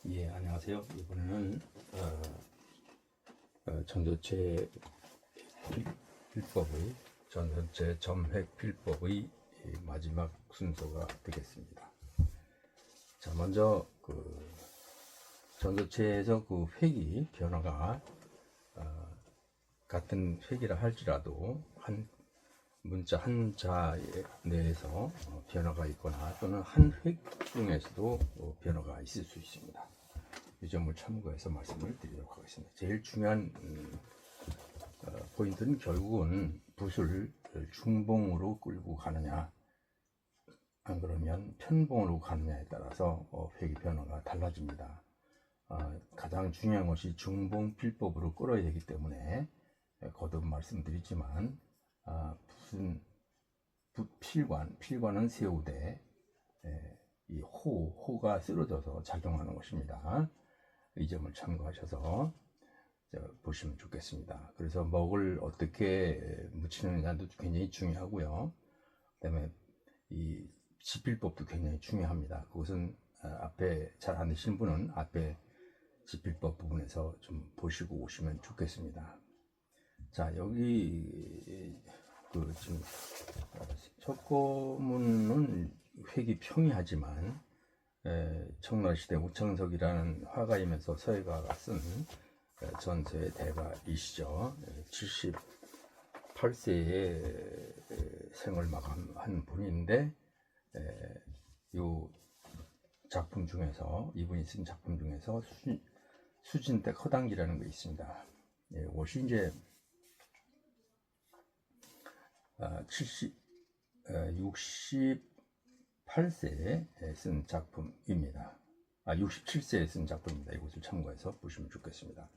예, 안녕하세요. 이번에는 전도체 필법의 전도체 점획 필법의 마지막 순서가 되겠습니다. 자, 먼저 전도체에서 획이 변화가 같은 획이라 할지라도 한 문자 한 자 내에서 변화가 있거나 또는 한 획 중에서도 변화가 있을 수 있습니다. 이 점을 참고해서 말씀을 드리도록 하겠습니다. 제일 중요한 포인트는 결국은 붓을 중봉으로 끌고 가느냐 안 그러면 편봉으로 가느냐에 따라서 획의 변화가 달라집니다. 가장 중요한 것이 중봉 필법으로 끌어야 되기 때문에 거듭 말씀드리지만 붓은 필관은 세우되 이 호가 쓰러져서 작용하는 것입니다. 이 점을 참고하셔서 보시면 좋겠습니다. 그래서 먹을 어떻게 묻히느냐도 굉장히 중요하고요. 그다음에 이 지필법도 굉장히 중요합니다. 그것은 앞에 잘 안 되시는 분은 앞에 지필법 부분에서 좀 보시고 오시면 좋겠습니다. 자, 여기 지금 석고문은 획이 평이하지만 청나시대 우창석이라는 화가이면서 서예가가 쓴 전서의 대가이시죠. 78세에 생을 마감한 분인데 이 작품 중에서 이분이 쓴 작품 중에서 수진댁 허당기라는 게 있습니다. 이것이 이제 68세에 쓴 작품입니다. 67세에 쓴 작품입니다. 이것을 참고해서 보시면 좋겠습니다.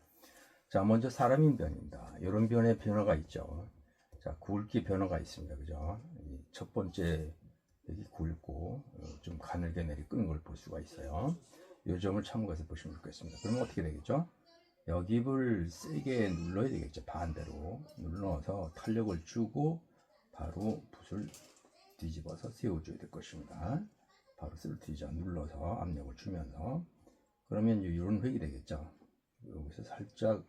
자, 먼저 사람인 변입니다. 이런 변의 변화가 있죠. 자, 굵기 변화가 있습니다. 그죠? 첫 번째 여기 굵고 좀 가늘게 내리끄는 걸 볼 수가 있어요. 이 점을 참고해서 보시면 좋겠습니다. 그러면 어떻게 되겠죠? 여기를 세게 눌러야 되겠죠. 반대로 눌러서 탄력을 주고 바로 붓을 뒤집어서 세워줘야 될 것입니다. 바로 쓰러뜨리자 눌러서 압력을 주면서 그러면 이런 획이 되겠죠. 여기서 살짝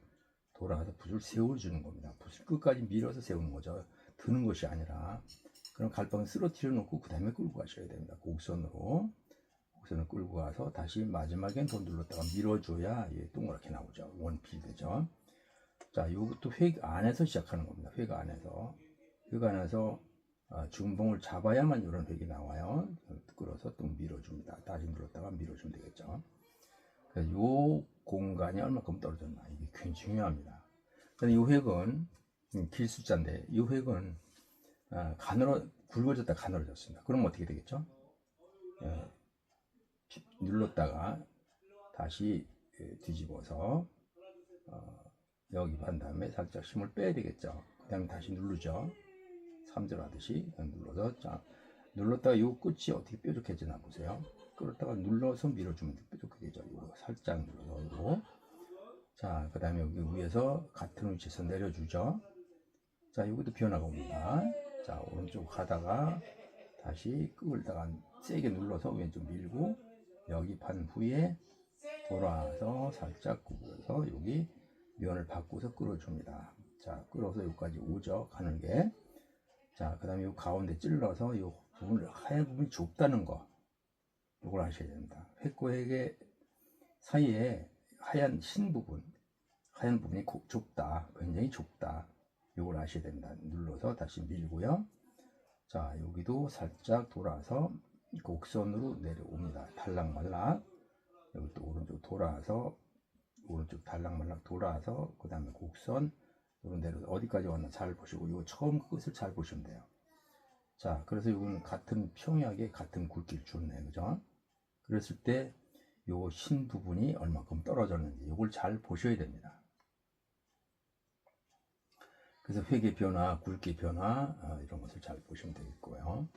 돌아서 붓을 세워주는 겁니다. 붓을 끝까지 밀어서 세우는 거죠. 드는 것이 아니라. 그럼 갈방을 쓰러뜨려 놓고 그 다음에 끌고 가셔야 됩니다. 곡선을 끌고 가서 다시 마지막엔 더 눌렀다가 밀어줘야 동그랗게 나오죠. 원필 되죠. 자, 이것도 획 안에서 시작하는 겁니다. 획 안에서 중봉을 잡아야만 이런 획이 나와요. 끌어서 또 밀어줍니다. 다시 눌렀다가 밀어주면 되겠죠. 그래서 이 공간이 얼마큼 떨어졌나 이게 굉장히 중요합니다. 근데 이 획은 길숫자인데 이 획은 굵어졌다 가늘어졌습니다. 그럼 어떻게 되겠죠? 눌렀다가 다시 뒤집어서 여기 한 다음에 살짝 힘을 빼야 되겠죠. 그 다음에 다시 누르죠. 3절 하듯이 눌러서 자, 눌렀다가 이 끝이 어떻게 뾰족해지나 보세요. 끌었다가 눌러서 밀어주면 뾰족하게 되죠. 이거 살짝 눌러서 이거. 자, 그 다음에 여기 위에서 같은 위치에서 내려주죠. 자, 여기도 변화가 옵니다. 자, 오른쪽 가다가 다시 끌다가 세게 눌러서 왼쪽 밀고 여기 판 후에 돌아서 살짝 구부려서 여기 면을 바꾸서 끌어줍니다. 자, 끌어서 여기까지 오죠. 가늘게. 자, 그 다음에 이 가운데 찔러서 이 부분을 하얀 부분이 좁다는 거 이걸 아셔야 됩니다. 획과 획의 사이에 하얀 부분이 좁다, 굉장히 좁다. 이걸 아셔야 됩니다. 눌러서 다시 밀고요. 자, 여기도 살짝 돌아서 곡선으로 내려옵니다. 달락말락. 여기 또 오른쪽 돌아서 오른쪽 달락말락 돌아서 그 다음에 곡선 내려 어디까지 왔나 잘 보시고 이거 처음 끝을 잘 보시면 돼요. 자, 그래서 이거는 같은 평이하게 같은 굵기를 줬네, 그죠? 그랬을 때 요 흰 부분이 얼마큼 떨어졌는지 이걸 잘 보셔야 됩니다. 그래서 획의 변화, 굵기 변화 이런 것을 잘 보시면 되겠고요.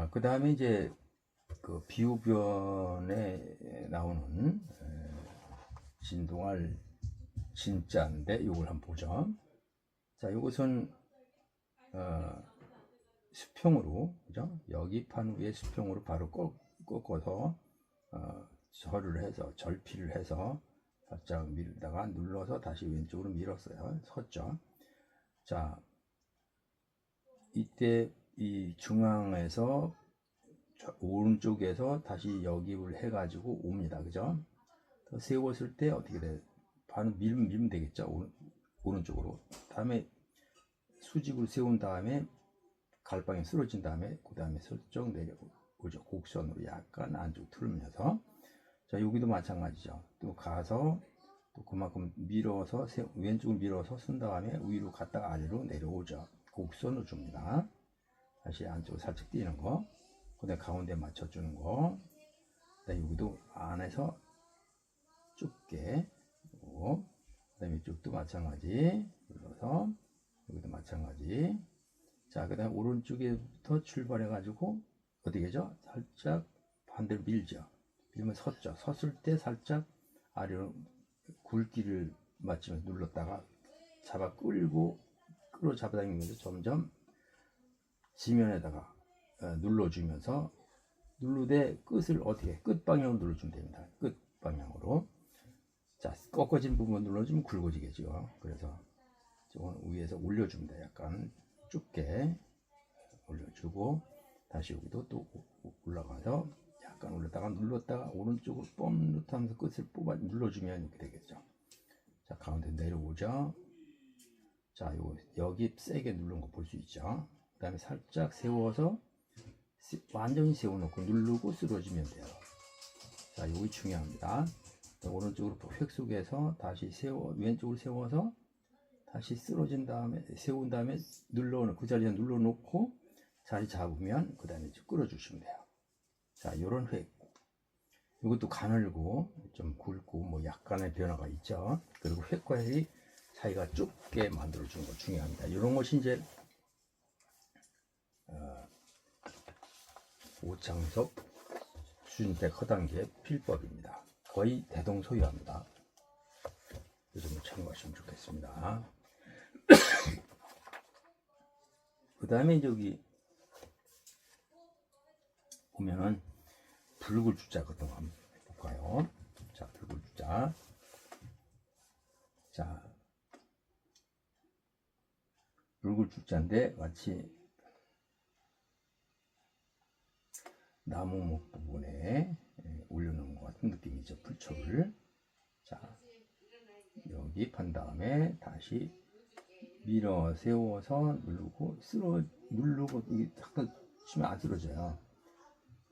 그 다음에 이제 그 비우변에 나오는 진동할 진짜인데 이걸 한번 보죠. 자, 이것은 수평으로, 그죠? 여기 판 위에 수평으로 바로 꺾어서 절을 해서 절필을 해서 살짝 밀다가 눌러서 다시 왼쪽으로 밀었어요. 섰죠. 자, 이때 이 중앙에서 오른쪽에서 다시 역입을 해가지고 옵니다. 그죠? 세웠을 때 어떻게 돼? 반은 밀면 되겠죠. 오른쪽으로. 다음에 수직으로 세운 다음에 갈방에 쓰러진 다음에 그 다음에 슬쩍 내려오죠. 곡선으로 약간 안쪽 틀면서. 자, 여기도 마찬가지죠. 또 가서 또 그만큼 밀어서 왼쪽을 밀어서 쓴 다음에 위로 갔다가 아래로 내려오죠. 곡선을 줍니다. 다시 안쪽으로 살짝 뛰는 거. 그 다음에 가운데 맞춰주는 거. 그다음에 여기도 안에서 좁게. 그 다음에 이쪽도 마찬가지. 눌러서 여기도 마찬가지. 자, 그 다음에 오른쪽에부터 출발해 가지고 어디게죠? 살짝 반대로 밀죠. 밀면 섰죠. 섰을 때 살짝 아래로 굵기를 맞추면서 눌렀다가 잡아 끌고 끌어잡아당기면서 점점 지면에다가 눌러주면서 누르되 끝을 어떻게 끝 방향으로 눌러주면 됩니다. 끝 방향으로. 자, 꺾어진 부분 눌러주면 굵어지겠죠. 그래서 위에서 올려줍니다. 약간 좁게 올려주고 다시 여기도 또 올라가서 약간 올렸다가 눌렀다가 오른쪽으로 뻔긋하면서 끝을 뽑아 눌러주면 이렇게 되겠죠. 자, 가운데 내려오죠. 자, 여기 세게 누른 거 볼 수 있죠. 그 다음에 살짝 세워서 완전히 세워놓고 누르고 쓰러지면 돼요. 자, 여기 중요합니다. 자, 오른쪽으로 획 속에서 다시 왼쪽으로 세워서 다시 쓰러진 다음에 세운 다음에 그 자리에 눌러놓고 자리 잡으면 그 다음에 끌어주시면 돼요. 자, 요런 획. 이것도 가늘고 좀 굵고 뭐 약간의 변화가 있죠. 그리고 획과 획이 사이가 좁게 만들어주는 거 중요합니다. 이런 것이 이제 오창석 수준택 허단계 필법입니다. 거의 대동소이합니다. 이 점을 참고하시면 좋겠습니다. 그 다음에 저기 보면은 불굴주자 같은 거 한번 해볼까요? 자, 불굴주자. 자, 불굴주자인데 마치 나무목 부분에 올려놓은 것 같은 느낌이죠. 풀초를. 자, 역입한 다음에 다시 밀어 세워서 누르고 누르고 이게 잠깐 치면 안 쓰러져요.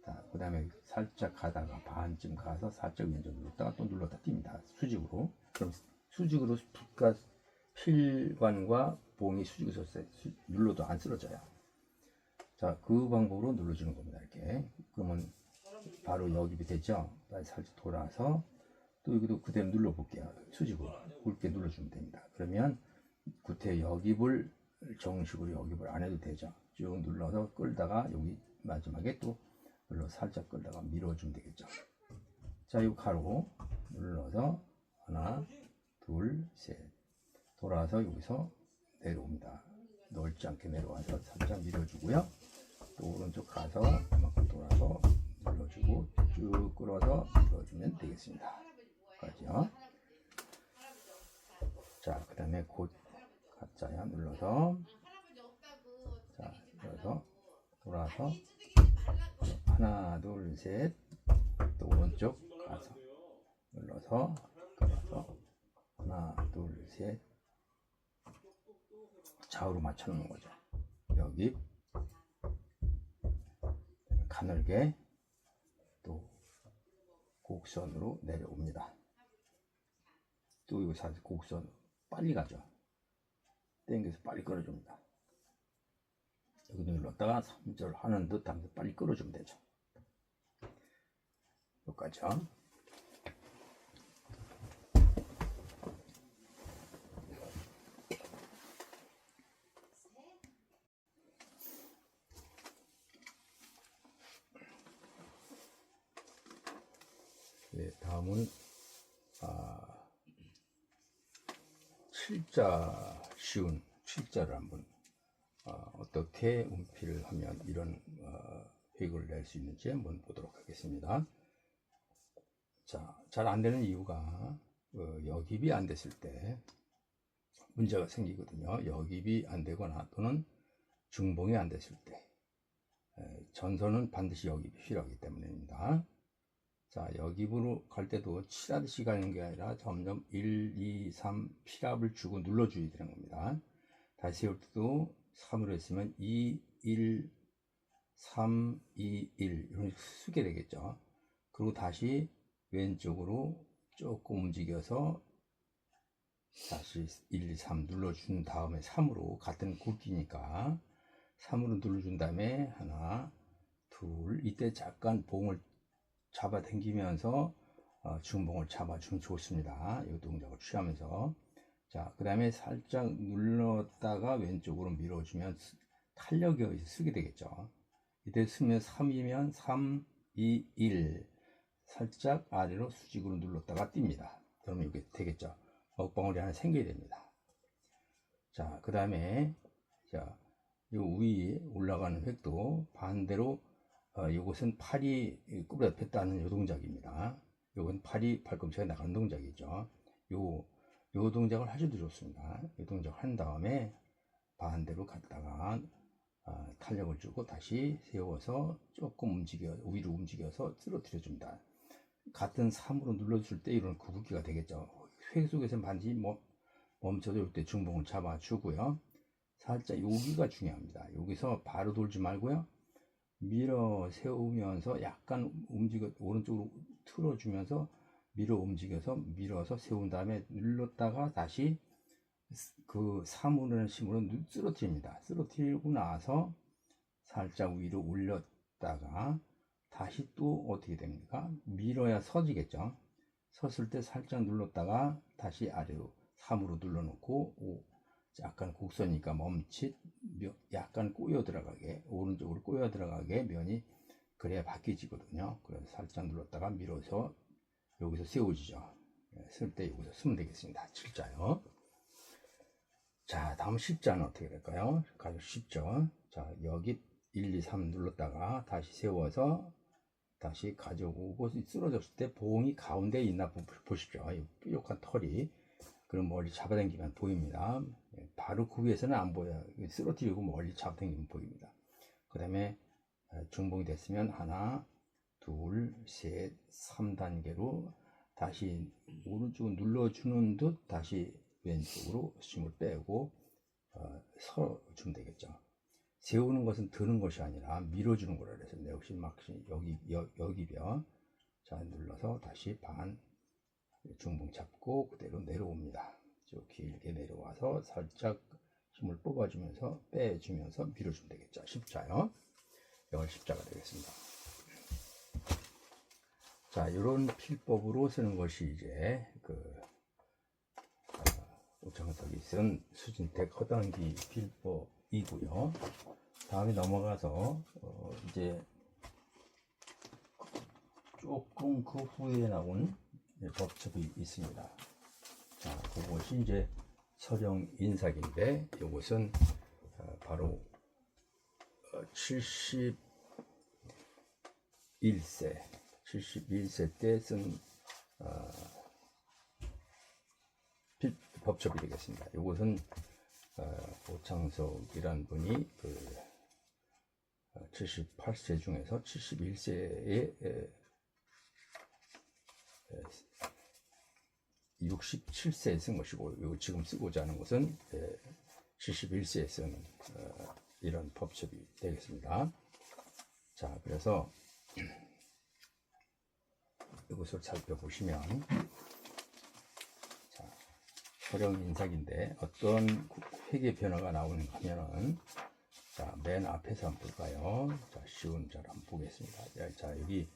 자, 그 다음에 살짝 가다가 반쯤 가서 살짝 왼쪽 눌렀다가 또 눌렀다 뜁니다. 수직으로. 그럼 수직으로 필관과 봉이 수직으로 눌러도 안 쓰러져요. 자, 그 방법으로 눌러주는 겁니다. 이렇게. 그러면 바로 역입이 되죠. 살짝 돌아서 또 여기도 그대로 눌러볼게요. 수직으로 굵게 눌러주면 됩니다. 그러면 구태 역입을 정식으로 역입을 안 해도 되죠. 쭉 눌러서 끌다가 여기 마지막에 또 눌러 살짝 끌다가 밀어주면 되겠죠. 자, 이 가로 눌러서 하나, 둘, 셋 돌아서 여기서 내려옵니다. 넓지 않게 내려와서 살짝 밀어주고요. 또 오른쪽 가서 이만큼 돌아서 눌러주고 쭉 끌어서 밀어주면 되겠습니다. 까지요. 자, 그 다음에 곧 가짜야 눌러서 자, 눌러서 돌아서 하나, 둘, 셋 또 오른쪽 가서 눌러서 돌아서 하나, 둘, 셋 좌우로 맞춰놓는 거죠. 여기 가늘게 또 곡선으로 내려옵니다. 또 이거 사실 곡선 빨리 가죠. 당겨서 빨리 끌어줍니다. 여기도 눌렀다가 3절 하는 듯 하면서 빨리 끌어주면 되죠. 여기까지요. 네, 다음은 7자 쉬운 7자를 한번 어떻게 운필을 하면 이런 획을 낼 수 있는지 한번 보도록 하겠습니다. 자, 잘 안 되는 이유가 여깁이 안 됐을 때 문제가 생기거든요. 여깁이 안 되거나 또는 중봉이 안 됐을 때 전선은 반드시 여깁이 필요하기 때문입니다. 자, 여깁으로 갈 때도 칠하듯이 가는 게 아니라 점점 1, 2, 3 필압을 주고 눌러줘야 되는 겁니다. 다시 세울 때도 3으로 했으면 2, 1, 3, 2, 1 이런 식으로 쓰게 되겠죠. 그리고 다시 왼쪽으로 조금 움직여서 다시 1, 2, 3 눌러준 다음에 3으로 같은 굵기니까 3으로 눌러준 다음에 하나, 둘, 이때 잠깐 봉을 잡아 당기면서 중봉을 잡아주면 좋습니다. 이 동작을 취하면서 자, 그 다음에 살짝 눌렀다가 왼쪽으로 밀어주면 탄력이 여기서 쓰게 되겠죠. 이때 쓰면 3이면 3, 2, 1 살짝 아래로 수직으로 눌렀다가 뜁니다. 그러면 이게 되겠죠. 먹방울이 하나 생겨야 됩니다. 자, 그 다음에 자, 요 위에 올라가는 획도 반대로 이것은 팔이 꾸부려 폈다는 요 동작입니다. 요건 팔이 팔꿈치가 나가는 동작이죠. 요 동작을 하셔도 좋습니다. 이 동작을 한 다음에 반대로 갔다가 탄력을 주고 다시 세워서 조금 위로 움직여서 쓰러뜨려 줍니다. 같은 3으로 눌러줄 때 이런 구부기가 되겠죠. 획 속에서 반드시 멈춰도 이때 중봉을 잡아주고요. 살짝 여기가 중요합니다. 여기서 바로 돌지 말고요. 밀어 세우면서 약간 오른쪽으로 틀어주면서 밀어서 세운 다음에 눌렀다가 다시 그 3으로는 힘으로 쓰러뜨립니다. 쓰러뜨리고 나서 살짝 위로 올렸다가 다시 또 어떻게 됩니까? 밀어야 서지겠죠. 섰을 때 살짝 눌렀다가 다시 아래로 3으로 눌러놓고 약간 곡선이니까 약간 꼬여 들어가게 오른쪽으로 꼬여 들어가게 면이 그래야 바뀌지거든요. 그래서 살짝 눌렀다가 밀어서 여기서 세워지죠. 쓸 때 여기서 쓰면 되겠습니다. 7자요. 자, 다음 10자는 어떻게 될까요? 가장 쉽죠. 자, 여기 1, 2, 3 눌렀다가 다시 세워서 다시 가져오고 쓰러졌을 때 봉이 가운데에 있나 보십시오. 이 뾰족한 털이 그럼 멀리 잡아당기면 보입니다. 바로 그 위에서는 안 보여요. 쓰러뜨리고 멀리 잡아당기면 보입니다. 그 다음에 중봉이 됐으면 하나, 둘, 셋, 3단계로 다시 오른쪽을 눌러주는 듯 다시 왼쪽으로 힘을 빼고 서주면 되겠죠. 세우는 것은 드는 것이 아니라 밀어주는 거라 그래서 역시 여기벼 자 눌러서 다시 반 중봉 잡고 그대로 내려옵니다. 쭉 길게 내려와서 살짝 힘을 뽑아주면서 빼주면서 밀어주면 되겠죠. 십자요. 이건 십자가 되겠습니다. 자, 이런 필법으로 쓰는 것이 이제 오창석이 쓴 수진택 허당기 필법이고요. 다음에 넘어가서 이제 조금 그 후에 나온 법첩이 있습니다. 자, 그것이 이제 서령 인삭인데 이것은 바로 71세 때 쓴 법첩이 되겠습니다. 이것은 오창석이란 분이 78세 중에서 71세에 67세에 쓴 것이고 지금 쓰고자 하는 것은 71세에 쓴 이런 법첩이 되겠습니다. 자, 그래서 이것을 살펴보시면 자, 서령 인삭인데 어떤 회계 변화가 나오는가 하면은 자, 맨 앞에서 한번 볼까요? 자, 쉬운 자를 한번 보겠습니다. 자, 여기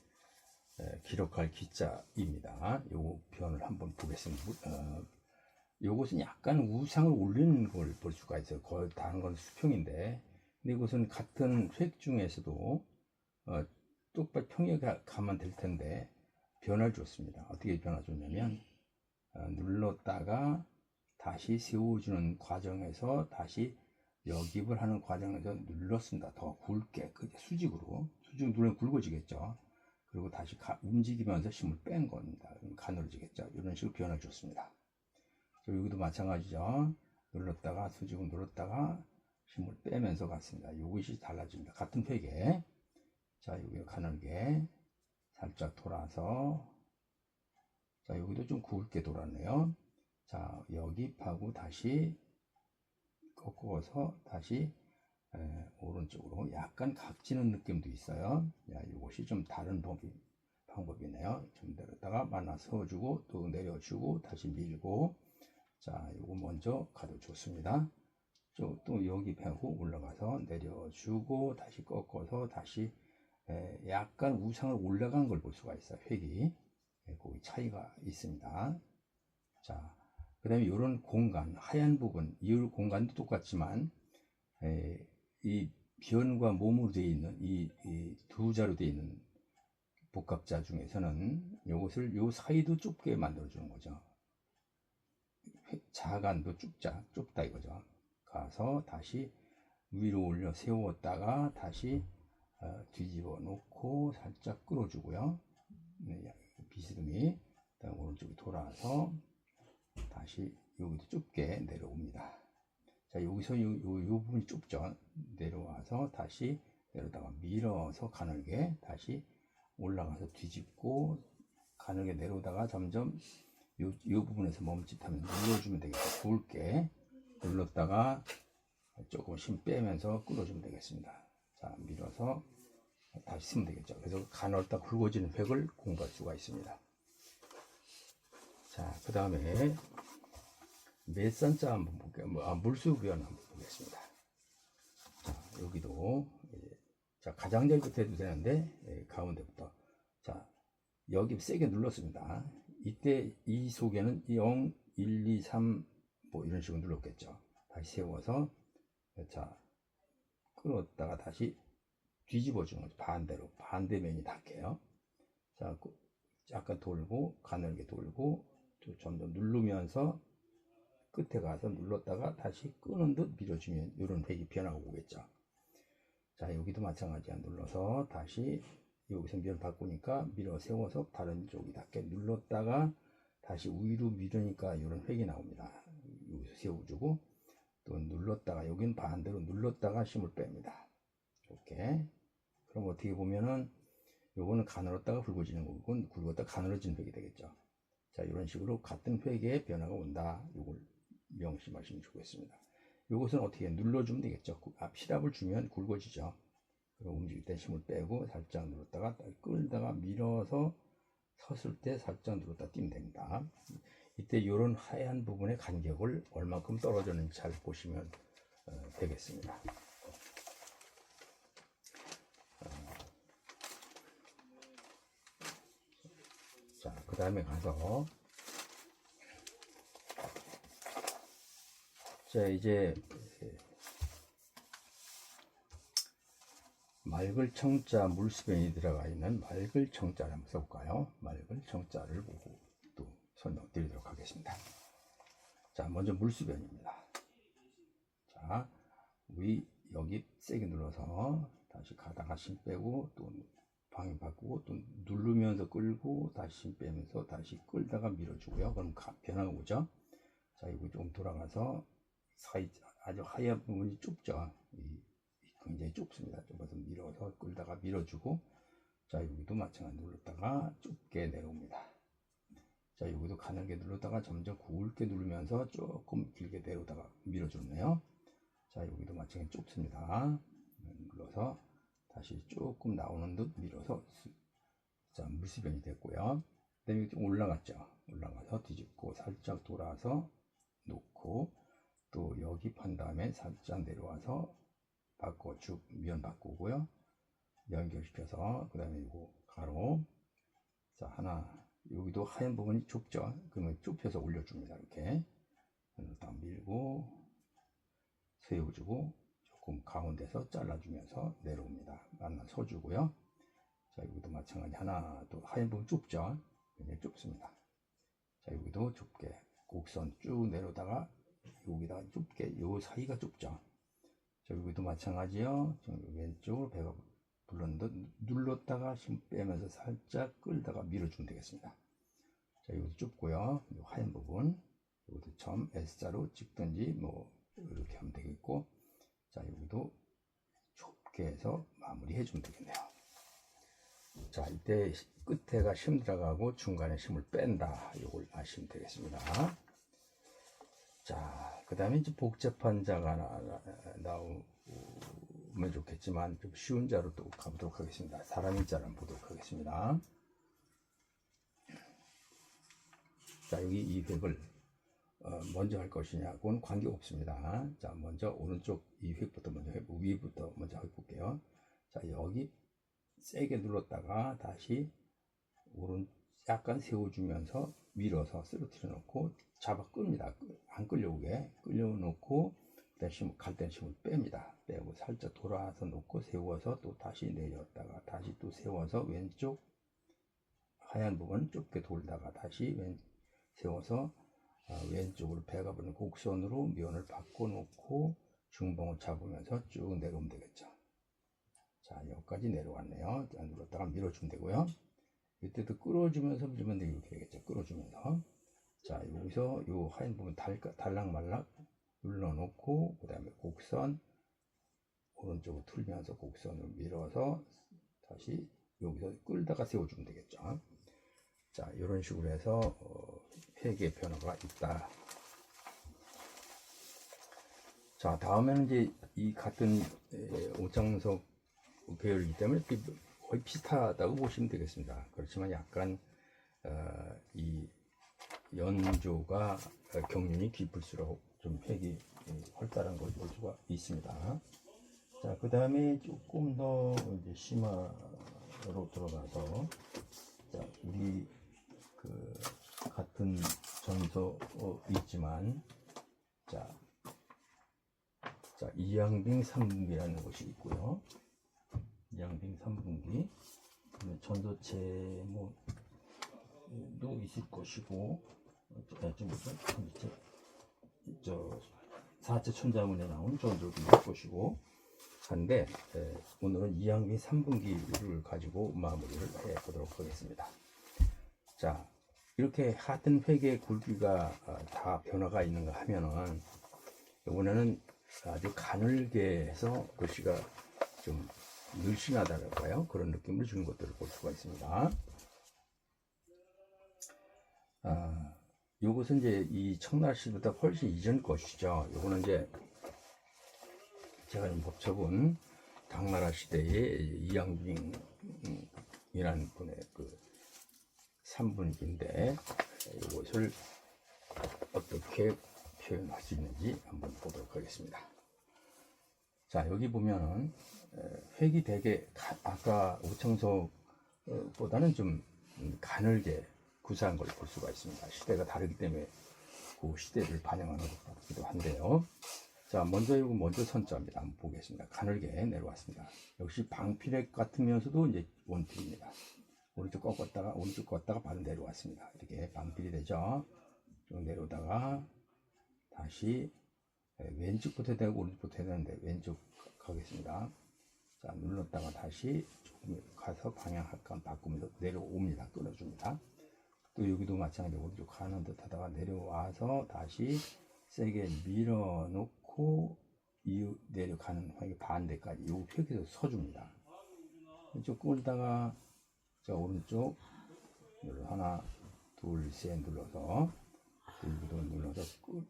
기록할 기자입니다. 요 표현을 한번 보겠습니다. 요것은 약간 우상을 올리는 걸 볼 수가 있어요. 거의 다른 건 수평인데, 근데 이것은 같은 획 중에서도 똑바로 평에 가면 될 텐데 변화를 줬습니다. 어떻게 변화 줬냐면 눌렀다가 다시 세워주는 과정에서 다시 여깁을 하는 과정에서 눌렀습니다. 더 굵게 수직으로 누르면 굵어지겠죠. 그리고 다시 움직이면서 힘을 뺀 겁니다. 그럼 가늘어지겠죠. 이런 식으로 변화를 줬습니다. 여기도 마찬가지죠. 눌렀다가 수직으로 눌렀다가 힘을 빼면서 갔습니다. 이것이 달라집니다. 같은 팩에 자 여기 가늘게 살짝 돌아서 자 여기도 좀 굵게 돌았네요. 자 여기 파고 다시 꺾어서 다시 오른쪽으로 약간 각지는 느낌도 있어요. 이것이 좀 다른 방법이네요. 좀 내렸다가 만나 서주고 또 내려주고 다시 밀고 자 이거 먼저 가도 좋습니다. 또 여기 펴고 올라가서 내려주고 다시 꺾어서 다시 약간 우상을 올라간 걸 볼 수가 있어요. 획이 거기 차이가 있습니다. 자, 그 다음에 이런 공간 하얀 부분 이 공간도 똑같지만 이 변과 몸으로 되어 있는 이 두 자로 되어 있는 복합자 중에서는 이것을 요 사이도 좁게 만들어 주는 거죠. 자간도 좁다 이거죠. 가서 다시 위로 올려 세웠다가 다시 뒤집어 놓고 살짝 끌어주고요. 비스듬히 오른쪽에 돌아서 다시 여기도 좁게 내려옵니다. 자 여기서 요 부분이 좁죠. 내려와서 다시 내려다가 밀어서 가늘게 다시 올라가서 뒤집고 가늘게 내려오다가 점점 요 부분에서 멈칫하면 눌러주면 되겠죠. 굵게 눌렀다가 조금 힘 빼면서 끌어주면 되겠습니다. 자 밀어서 다시 쓰면 되겠죠. 그래서 가늘다 굵어지는 획을 공부할 수가 있습니다. 자 그 다음에 메산자 한번 볼게요. 물수변 한번 보겠습니다. 자 여기도 자 가장자리부터 해도 되는데 가운데부터 자 여기 세게 눌렀습니다. 이때 이 속에는 0, 1, 2, 3 뭐 이런 식으로 눌렀겠죠. 다시 세워서 자 끌었다가 다시 뒤집어 주는 거죠. 반대로 반대면이 닿게요. 자 약간 돌고 가늘게 돌고 또 점점 누르면서 끝에 가서 눌렀다가 다시 끄는 듯 밀어주면 이런 획이 변화가 오겠죠. 자 여기도 마찬가지야. 눌러서 다시 여기서 면 바꾸니까 밀어 세워서 다른 쪽이 닿게 눌렀다가 다시 위로 밀으니까 이런 획이 나옵니다. 여기서 세워주고 또 눌렀다가 여기는 반대로 눌렀다가 힘을 뺍니다. 이렇게 그럼 어떻게 보면은 요거는 가늘었다가 굵어지는 거고 굵었다가 가늘어지는 획이 되겠죠. 자 이런 식으로 같은 획에 변화가 온다. 요걸 명심하시면 좋겠습니다. 요것은 어떻게 눌러주면 되겠죠. 시랍을 주면 굵어지죠. 그리고 움직일 때 힘을 빼고 살짝 눌렀다가 끌다가 밀어서 섰을 때 살짝 눌렀다 뛰면 됩니다. 이때 이런 하얀 부분의 간격을 얼마큼 떨어졌는지 잘 보시면 되겠습니다. 자, 그 다음에 가서 자 이제 맑을 청자 물수변이 들어가 있는 맑을 청자를 한번 써볼까요? 맑을 청자를 보고 또 설명드리도록 하겠습니다. 자 먼저 물수변입니다. 자 여기 세게 눌러서 다시 가다가 힘 빼고 또 방향 바꾸고 또 누르면서 끌고 다시 힘 빼면서 다시 끌다가 밀어주고요. 그럼 변화가 오죠. 자 이거 좀 돌아가서 사이 아주 하얀 부분이 좁죠. 굉장히 좁습니다. 좁아서 밀어서 끌다가 밀어주고 자 여기도 마찬가지 눌렀다가 좁게 내려옵니다. 자 여기도 가늘게 눌렀다가 점점 굵게 누르면서 조금 길게 내려오다가 밀어주네요. 자 여기도 마찬가지 좁습니다. 눌러서 다시 조금 나오는 듯 밀어서 자 물수변이 됐고요. 그 다음에 좀 올라갔죠. 올라가서 뒤집고 살짝 돌아서 놓고 또 여기 판 다음에 살짝 내려와서 바꿔 쭉 면 바꾸고요. 연결시켜서 그 다음에 이거 가로 자 하나 여기도 하얀 부분이 좁죠. 그러면 좁혀서 올려줍니다. 이렇게 딱 밀고 세워주고 조금 가운데서 잘라주면서 내려옵니다. 만나 서주고요. 자 여기도 마찬가지 하나 또 하얀 부분 좁죠. 굉장히 좁습니다. 자 여기도 좁게 곡선 쭉 내려다가 여기다가 좁게 요 사이가 좁죠. 자 여기도 마찬가지요. 왼쪽으로 배가 눌렀다가 힘 빼면서 살짝 끌다가 밀어주면 되겠습니다. 자, 이것도 좁고요. 이 하얀 부분, 이것도 점 S자로 찍든지 뭐 이렇게 하면 되겠고, 자, 여기도 좁게 해서 마무리 해주면 되겠네요. 자, 이때 끝에가 심 들어가고 중간에 심을 뺀다. 이걸 아시면 되겠습니다. 자, 그 다음에 이제 복잡한 자가 나오면 좋겠지만 좀 쉬운 자로 또 가보도록 하겠습니다. 사람인 자를 한번 보도록 하겠습니다. 자, 여기 이 획을 먼저 할 것이냐고는 관계 없습니다. 자, 먼저 오른쪽 이 획부터 먼저 위부터 먼저 해볼게요. 자, 여기 세게 눌렀다가 다시 약간 세워주면서 밀어서 쓰러뜨려 놓고 잡아 끕니다. 안 끌려오게 끌려놓고 다시 갈 때는 힘을 뺍니다. 빼고 살짝 돌아서 놓고 세워서 또 다시 내렸다가 다시 또 세워서 왼쪽 하얀 부분 좁게 돌다가 다시 세워서 왼쪽으로 배가 부는 곡선으로 면을 바꿔놓고 중봉을 잡으면서 쭉 내려오면 되겠죠. 자, 여기까지 내려왔네요. 자, 눌렀다가 밀어주면 되고요. 이때도 끌어주면서 밀면 이렇게 되겠죠. 끌어주면서. 자, 여기서 요 하얀 부분 달락말락 눌러놓고, 그 다음에 곡선, 오른쪽으로 틀면서 곡선을 밀어서 다시 여기서 끌다가 세워주면 되겠죠. 자, 이런 식으로 해서 획의 변화가 있다. 자, 다음에는 이제 이 같은 오장석 계열이기 때문에 거의 비슷하다고 보시면 되겠습니다. 그렇지만 약간 이 연조가 경륜이 깊을수록 좀 획이 활달한 걸 볼 수가 있습니다. 자, 그 다음에 조금 더 이제 심화로 들어가서, 자, 우리 그 같은 전서 있지만, 자, 이양빙 3분기라는 것이 있고요. 이양빙 3분기 전서 제목도 있을 것이고, 사체 천자문에 나온 전서도 있을 것이고 한데, 오늘은 이양빙 3분기를 가지고 마무리를 해 보도록 하겠습니다. 자, 이렇게 하든 획의 굵기가 다 변화가 있는가 하면은, 이번에는 아주 가늘게 해서 글씨가 좀 늘씬하다랄까요? 그런 느낌을 주는 것들을 볼 수가 있습니다. 요것은 이제 이 청나라시보다 훨씬 이전 것이죠. 요거는 이제 제가 좀 법쳐본 당나라 시대의 이양빙이라는 분의 그 3분기인데, 이것을 어떻게 표현할 수 있는지 한번 보도록 하겠습니다. 자, 여기 보면은 획이 되게 아까 오청석보다는 좀 가늘게 구사한 걸 볼 수가 있습니다. 시대가 다르기 때문에 그 시대를 반영하는 것 같기도 한데요. 자, 먼저 선자입니다. 한번 보겠습니다. 가늘게 내려왔습니다. 역시 방필획 같으면서도 이제 원필입니다. 오른쪽 꺾었다가 바로 내려왔습니다. 이렇게 방필이 되죠. 좀 내려오다가 다시 왼쪽부터 되고 오른쪽부터 해야 되는데 왼쪽 가겠습니다. 자, 눌렀다가 다시 조금 가서 방향 약간 바꾸면서 내려옵니다. 끊어줍니다. 또 여기도 마찬가지로 오른쪽 가는 듯 하다가 내려와서 다시 세게 밀어놓고 내려가는 방향 반대까지 요 획에서 서줍니다. 왼쪽 끌다가 자, 오른쪽 하나 둘 셋 눌러서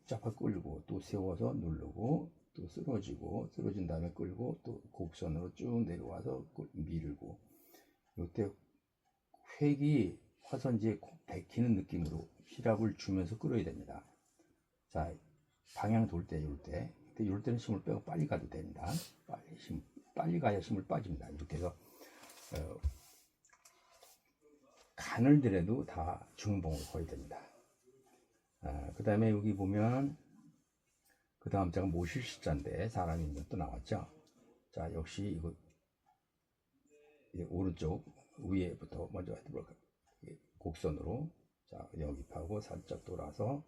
쫙 끌고 또 세워서 누르고 또 쓰러진 다음에 끌고 또 곡선으로 쭉 내려와서 밀고, 이때 획이 화선지에 콕 박히는 느낌으로 힐압을 주면서 끌어야 됩니다. 자, 방향 돌 때 이럴 때는 힘을 빼고 빨리 가도 됩니다. 빨리 가야 힘을 빠집니다. 이렇게 해서 가늘더라도 다 중봉을 거야 됩니다. 그 다음에 여기 보면 그 다음 자가 모실시자인데 사람이 있는 또 나왔죠. 자, 역시 이거 오른쪽 위에부터 먼저 해보도록 곡선으로, 자, 여기 파고 살짝 돌아서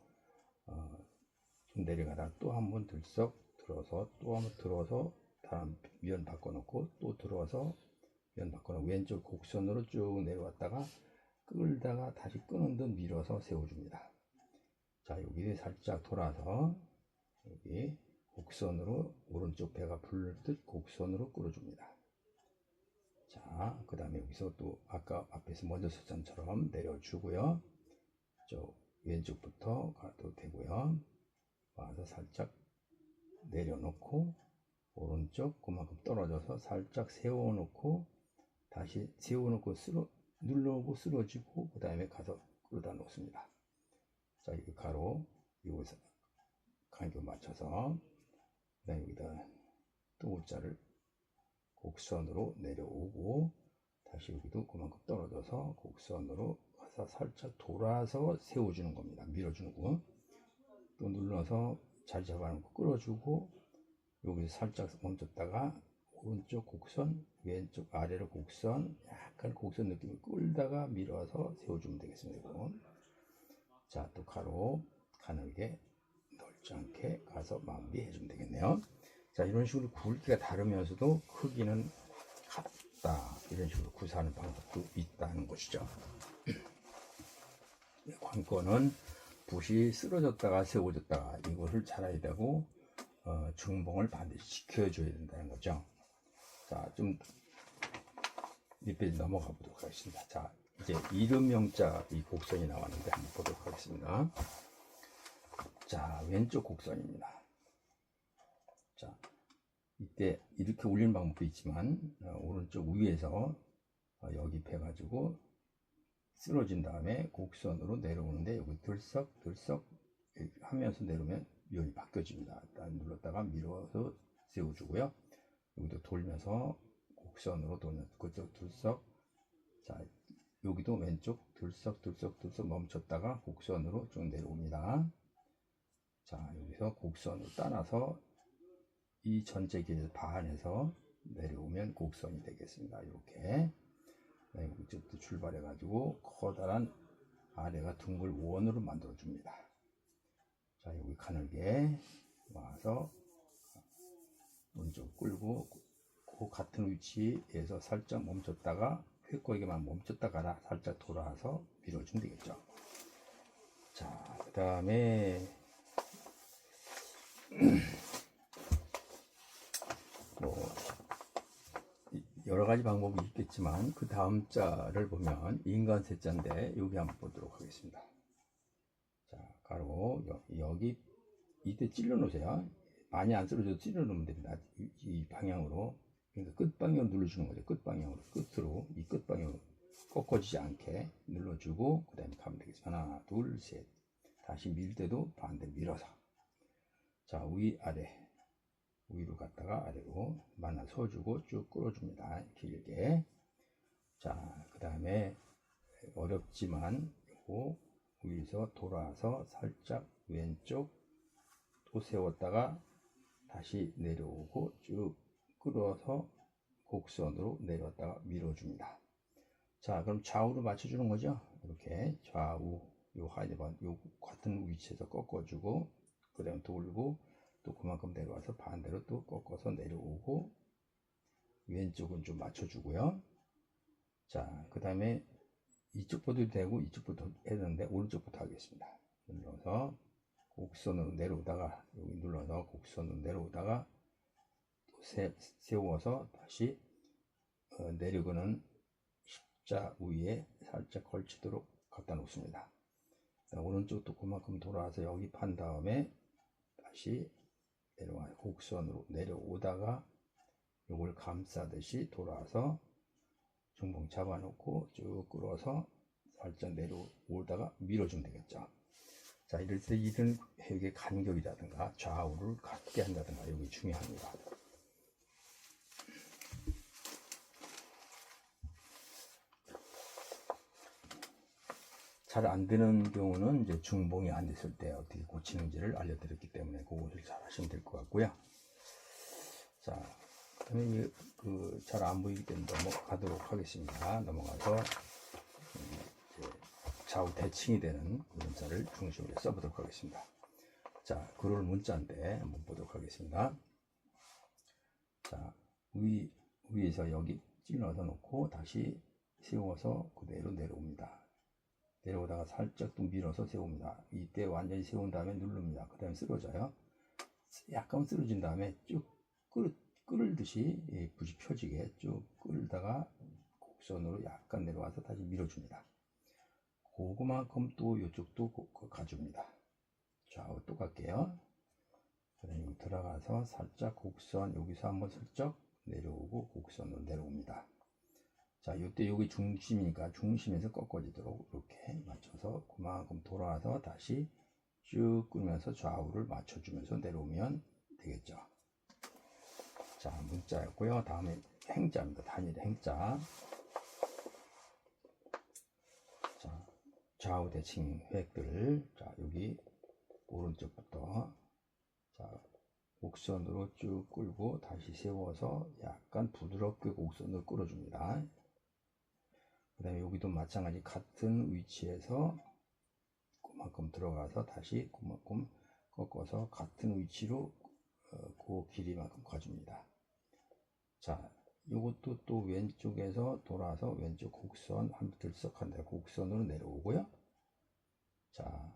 좀 내려가다 또 한 번 들썩 들어서 또 한 번 들어서 다음 면 바꿔놓고 또 들어서 면 바꿔 왼쪽 곡선으로 쭉 내려왔다가 끌다가 다시 끄는 듯 밀어서 세워줍니다. 자, 여기 살짝 돌아서 여기 곡선으로 오른쪽 배가 불듯 곡선으로 끌어줍니다. 자, 그 다음에 여기서 또 아까 앞에서 먼저 썼던처럼 내려주고요. 저 왼쪽부터 가도 되고요. 와서 살짝 내려놓고 오른쪽 그만큼 떨어져서 살짝 세워놓고 다시 세워놓고 눌러오고 쓰러지고 그 다음에 가서 끌어다 놓습니다. 자, 이 가로 여기서 간격 맞춰서 그 다음에 여기다 또 O자를 곡선으로 내려오고 다시 여기도 그만큼 떨어져서 곡선으로 가서 살짝 돌아서 세워주는 겁니다. 밀어주는 거. 또 눌러서 자리 잡아놓고 끌어주고 여기서 살짝 멈췄다가 오른쪽 곡선, 왼쪽 아래로 곡선, 약간 곡선 느낌을 끌다가 밀어서 세워주면 되겠습니다. 이건. 자, 또 가로 가늘게 넓지 않게 가서 마무리 해주면 되겠네요. 자, 이런 식으로 굵기가 다르면서도 크기는 같다. 이런 식으로 구사하는 방법도 있다는 것이죠. 관건은 붓이 쓰러졌다가 세워졌다가 이것을 잘 알아야 되고 중봉을 반드시 지켜줘야 된다는 거죠. 자, 좀 밑페이지 넘어가 보도록 하겠습니다. 자, 이제 이름명자 이 곡선이 나왔는데 한번 보도록 하겠습니다. 자, 왼쪽 곡선입니다. 자, 이때 이렇게 올리는 방법도 있지만 오른쪽 위에서 여기 펴가지고 쓰러진 다음에 곡선으로 내려오는데 여기 들썩 하면서 내려오면 면이 바뀌어집니다. 일단 눌렀다가 밀어서 세워주고요. 여기도 돌면서 곡선으로 돌면서 그쪽 들썩. 자, 여기도 왼쪽 들썩 멈췄다가 곡선으로 쭉 내려옵니다. 자, 여기서 곡선으로 따라서 이 전체 길이를 반해서 내려오면 곡선이 되겠습니다. 이렇게 이쪽부터 출발해 가지고 커다란 아래가 둥글 원으로 만들어 줍니다. 자, 여기 가늘게 와서 오른쪽 끌고 그 같은 위치에서 살짝 멈췄다가 꾀꼬리게만 멈췄다가 살짝 돌아서 밀어주면 되겠죠. 자, 그 다음에 뭐 여러 가지 방법이 있겠지만 그 다음 자를 보면 인간 셋자인데 여기 한번 보도록 하겠습니다. 자, 가로 여기 이때 찔러 놓으세요. 많이 안 쓰러져도 찔러 놓으면 됩니다. 이 방향으로, 그러니까 끝방향으로 눌러주는 거죠. 끝방향으로, 끝으로, 이 끝방향으로 꺾어지지 않게 눌러주고 그 다음에 가면 되겠습니다. 하나, 둘, 셋. 다시 밀 때도 반대로 밀어서. 자, 위아래 위로 갔다가 아래로 만나 서주고 쭉 끌어줍니다. 길게. 자, 그 다음에 어렵지만 요거 위에서 돌아서 살짝 왼쪽 또 세웠다가 다시 내려오고 쭉 끌어서 곡선으로 내려왔다가 밀어줍니다. 자, 그럼 좌우로 맞춰주는 거죠. 이렇게 좌우 요 하이드반 요 같은 위치에서 꺾어주고 그 다음에 돌고 또 그만큼 내려와서 반대로 또 꺾어서 내려오고 왼쪽은 좀 맞춰주고요. 자, 그 다음에 이쪽부터 되고 이쪽부터 해야 되는데 오른쪽부터 하겠습니다. 눌러서 곡선으로 내려오다가 여기 눌러서 곡선으로 내려오다가 또 세워서 다시 내려오는 십자 위에 살짝 걸치도록 갖다 놓습니다. 자, 오른쪽도 그만큼 돌아와서 여기 판 다음에 다시 내려와 곡선으로 내려오다가 요걸 감싸듯이 돌아서 중봉 잡아놓고 쭉 끌어서 살짝 내려오다가 밀어주면 되겠죠. 자, 이럴 때 이런 여기 간격이라든가 좌우를 같게 한다든가 여기 중요합니다. 잘 안 되는 경우는 이제 중봉이 안 됐을 때 어떻게 고치는지를 알려드렸기 때문에 그것을 잘 하시면 될 것 같고요. 자, 그다음에 잘 안 보이기 때문에 넘어가도록 하겠습니다. 넘어가서 좌우 대칭이 되는 문자를 중심으로 써보도록 하겠습니다. 자, 그럴 문자인데 한번 보도록 하겠습니다. 자, 위에서 여기 찔러서 놓고 다시 세워서 그대로 내려옵니다. 내려오다가 살짝 또 밀어서 세웁니다. 이때 완전히 세운 다음에 누릅니다. 그 다음에 쓰러져요. 약간 쓰러진 다음에 쭉 끓듯이 붓이 펴지게 쭉 끓다가 곡선으로 약간 내려와서 다시 밀어줍니다. 그거만큼 또 이쪽도 가줍니다. 좌우 똑같게요. 그 다음에 여기 들어가서 살짝 곡선, 여기서 한번 슬쩍 내려오고 곡선으로 내려옵니다. 자, 이때 여기 중심이니까 중심에서 꺾어지도록 이렇게 맞춰서 그만큼 돌아와서 다시 쭉 끌면서 좌우를 맞춰주면서 내려오면 되겠죠. 자, 문자였고요. 다음에 행자입니다. 단일 행자. 자, 좌우 대칭 획들. 자, 여기 오른쪽부터 자, 곡선으로 쭉 끌고 다시 세워서 약간 부드럽게 곡선을 끌어줍니다. 그 다음에 여기도 마찬가지 같은 위치에서 그만큼 들어가서 다시 그만큼 꺾어서 같은 위치로 그 길이만큼 가줍니다. 자, 이것도 또 왼쪽에서 돌아서 왼쪽 곡선 한번 들썩한데 곡선으로 내려오고요. 자,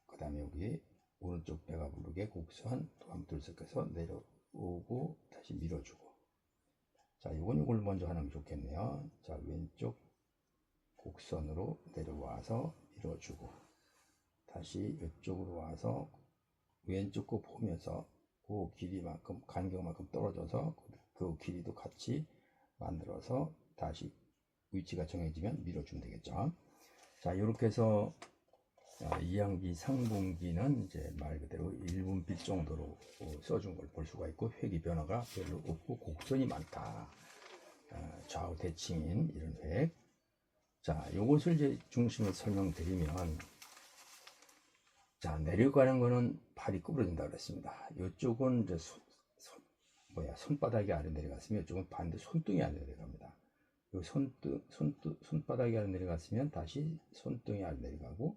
그 다음에 여기 오른쪽 배가 부르게 곡선 또 한번 들썩해서 내려오고 다시 밀어주고. 자, 이걸 먼저 하는 게 좋겠네요. 자, 왼쪽 곡선으로 내려와서 밀어주고 다시 이쪽으로 와서 왼쪽 거 보면서 그 길이만큼 간격만큼 떨어져서 그 길이도 같이 만들어서 다시 위치가 정해지면 밀어주면 되겠죠. 자, 이렇게 해서 이항기 상분기는 이제 말 그대로 1분빛 정도로 써준 걸 볼 수가 있고 획이 변화가 별로 없고 곡선이 많다. 좌우 대칭인 이런 획. 자, 요것을 이제 중심을 설명드리면, 자, 내려가는 거는 팔이 구부러진다 그랬습니다. 이쪽은 이제 손바닥이 아래 내려갔으면 이쪽은 반대 손등이 아래 내려갑니다. 요 손바닥이 아래 내려갔으면 다시 손등이 아래 내려가고,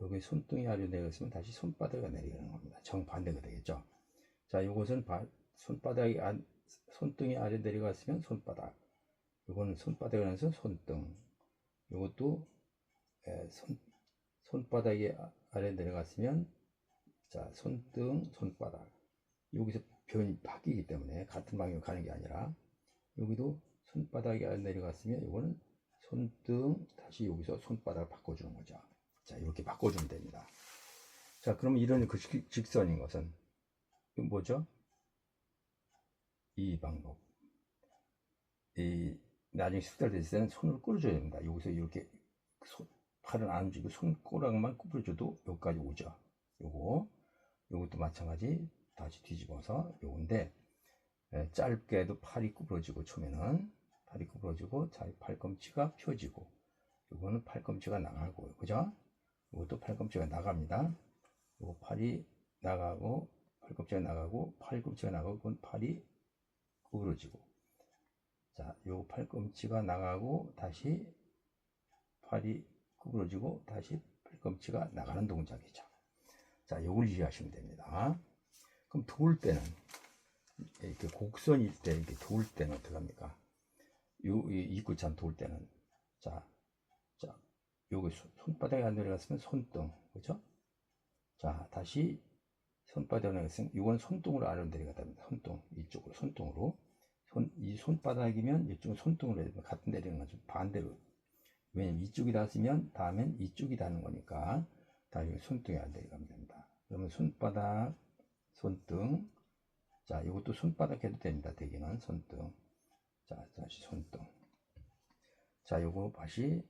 여기 손등이 아래 내려갔으면 다시 손바닥이 내려가는 겁니다. 정반대가 되겠죠. 자, 요것은 손등이 아래 내려갔으면 손바닥. 요거는 손바닥이 아니라서 손등. 이것도 손바닥이 아래 내려갔으면 자, 손등, 손바닥. 여기서 변이 바뀌기 때문에 같은 방향으로 가는 게 아니라 여기도 손바닥이 아래 내려갔으면 이거는 손등 다시 여기서 손바닥을 바꿔주는 거죠. 자, 이렇게 바꿔주면 됩니다. 자, 그럼 이런 그 직선인 것은 이건 뭐죠? 이 방법. 나중에 숙달됐을 때는 손으로 끌어줘야 됩니다. 여기서 이렇게 팔은 안 움직이고 손가락만 구부려줘도 여기까지 오죠. 요것도 마찬가지 다시 뒤집어서 요건데 짧게도 팔이 구부러지고 처음에는 팔이 구부러지고 팔꿈치가 펴지고 요거는 팔꿈치가 나가고 그죠? 요것도 팔꿈치가 나갑니다. 요거 팔이 나가고 팔꿈치가 나가고 팔꿈치가 나가고 그건 팔이 구부러지고 자, 요 팔꿈치가 나가고 다시 팔이 구부러지고 다시 팔꿈치가 나가는 동작이죠. 자, 요걸 이해하시면 됩니다. 그럼 도울 때는 이렇게 곡선일 때 이렇게 도울 때는 어떻게 합니까? 이 입구참 도울 때는 자, 요기 손바닥이 안 내려갔으면 손등, 그죠? 자, 다시 손바닥이 내려갔으면 이건 손등으로 아래로 내려갔답니다. 손등 이쪽으로 손등으로. 이 손바닥이면 이쪽은 손등으로 해야 됩니다. 같은 내리는 거죠. 반대로. 왜냐면 이쪽이 닿았으면 다음엔 이쪽이 닿는 거니까 다시 손등이 안 내려가면 됩니다. 그러면 손바닥, 손등. 자, 이것도 손바닥 해도 됩니다. 대개는 손등. 자, 다시 손등. 자, 요거 다시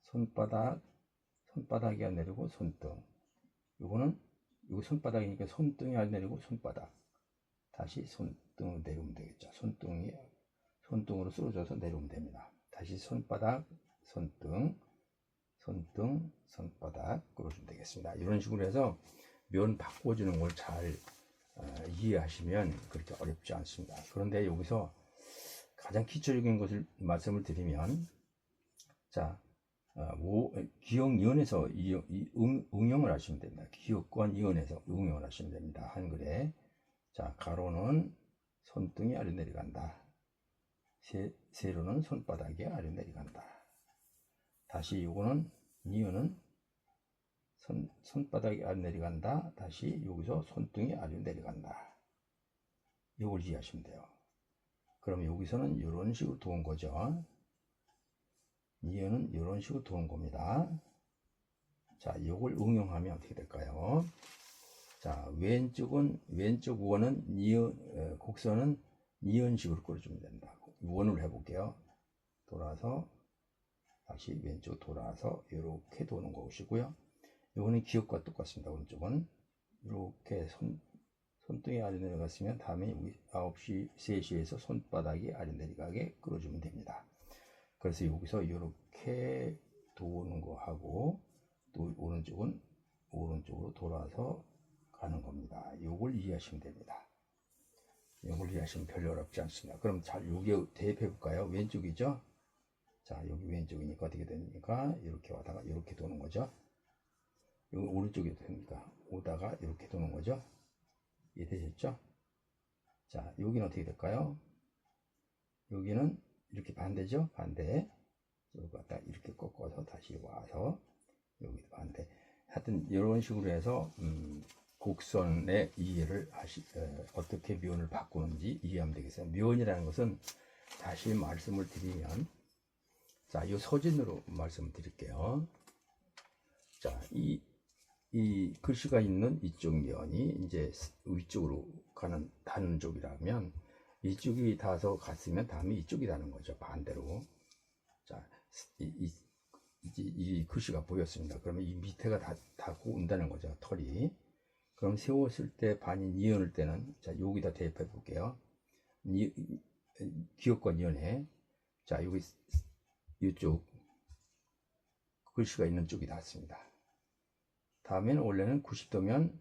손바닥이 안 내리고 손등. 요거는 요 손바닥이니까 손등이 안 내리고 손바닥. 다시 손등으로 내려오면 되겠죠. 손등으로 쓰러져서 내려오면 됩니다. 다시 손바닥, 손등, 손바닥 끌어주면 되겠습니다. 이런 식으로 해서 면 바꿔주는 걸 잘 이해하시면 그렇게 어렵지 않습니다. 그런데 여기서 가장 기초적인 것을 말씀을 드리면 자, 기역이언에서 응용을 하시면 됩니다. 기역권 이언에서 응용을 하시면 됩니다. 한글에 자, 가로는 손등이 아래 내려간다. 세로는 손바닥이 아래 내려간다. 다시 요거는 니은은 손바닥이 아래 내려간다. 다시 여기서 손등이 아래 내려간다. 요걸 이해하시면 돼요. 그럼 여기서는 이런 식으로 도는 거죠. 니은은 이런 식으로 도는 겁니다. 자, 요걸 응용하면 어떻게 될까요? 자, 왼쪽 원은 니은, 곡선은 니은식으로 끌어주면 된다. 원으로 해볼게요. 돌아서 다시 왼쪽 돌아서 이렇게 도는 것이고요. 이거는 기역과 똑같습니다. 오른쪽은 이렇게 손등이 아래 내려갔으면 다음에 9시, 3시에서 손바닥이 아래 내려가게 끌어주면 됩니다. 그래서 여기서 이렇게 도는 거 하고 또 오른쪽은 오른쪽으로 돌아서 가는 겁니다. 요걸 이해하시면 됩니다. 요걸 이해하시면 별로 어렵지 않습니다. 그럼 잘 여기 대입해 볼까요? 왼쪽이죠? 자, 여기 왼쪽이니까 어떻게 됩니까? 이렇게 와다가 이렇게 도는 거죠. 여기 오른쪽이 됩니까? 오다가 이렇게 도는 거죠. 이해되셨죠? 자, 여기는 어떻게 될까요? 여기는 이렇게 반대죠? 반대. 여기 갖다 이렇게 꺾어서 다시 와서 여기도 반대. 하여튼 이런 식으로 해서 곡선의 이해를 어떻게 면을 바꾸는지 이해하면 되겠어요. 면이라는 것은 다시 말씀을 드리면, 자, 이 서진으로 말씀을 드릴게요. 자, 이 글씨가 있는 이쪽 면이 이제 위쪽으로 닿는 쪽이라면 이쪽이 닿아서 갔으면 다음에 이쪽이 닿는 거죠. 반대로. 자, 이 글씨가 보였습니다. 그러면 이 밑에가 닿고 온다는 거죠. 털이. 그럼 세웠을 때 반이 니은을 때는, 자, 여기다 대입해 볼게요. 기역과 니은에, 자, 여기 이쪽 글씨가 있는 쪽이 닿습니다. 다음에는 원래는 90도면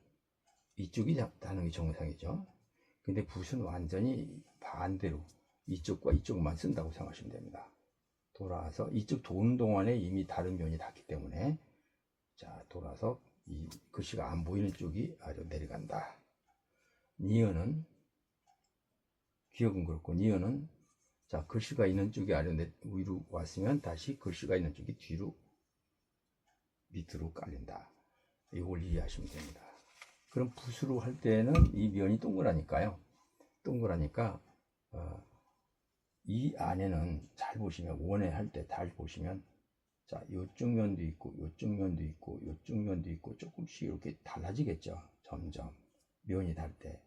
이쪽이 닿는 게 정상이죠. 근데 붓은 완전히 반대로 이쪽과 이쪽만 쓴다고 생각하시면 됩니다. 돌아서 이쪽 도는 동안에 이미 다른 면이 닿기 때문에, 자, 돌아서 이 글씨가 안 보이는 쪽이 아래로 내려간다. 니은은, 기역은 그렇고 니은은, 자, 글씨가 있는 쪽이 위로 왔으면 다시 글씨가 있는 쪽이 뒤로 밑으로 깔린다. 이걸 이해하시면 됩니다. 그럼 붓으로 할 때는 이 면이 동그라니까요. 동그라니까 이 안에는 잘 보시면, 원에 할 때 잘 보시면, 자, 요쪽 면도 있고 요쪽 면도 있고 요쪽 면도 있고 조금씩 이렇게 달라지겠죠. 점점 면이 달 때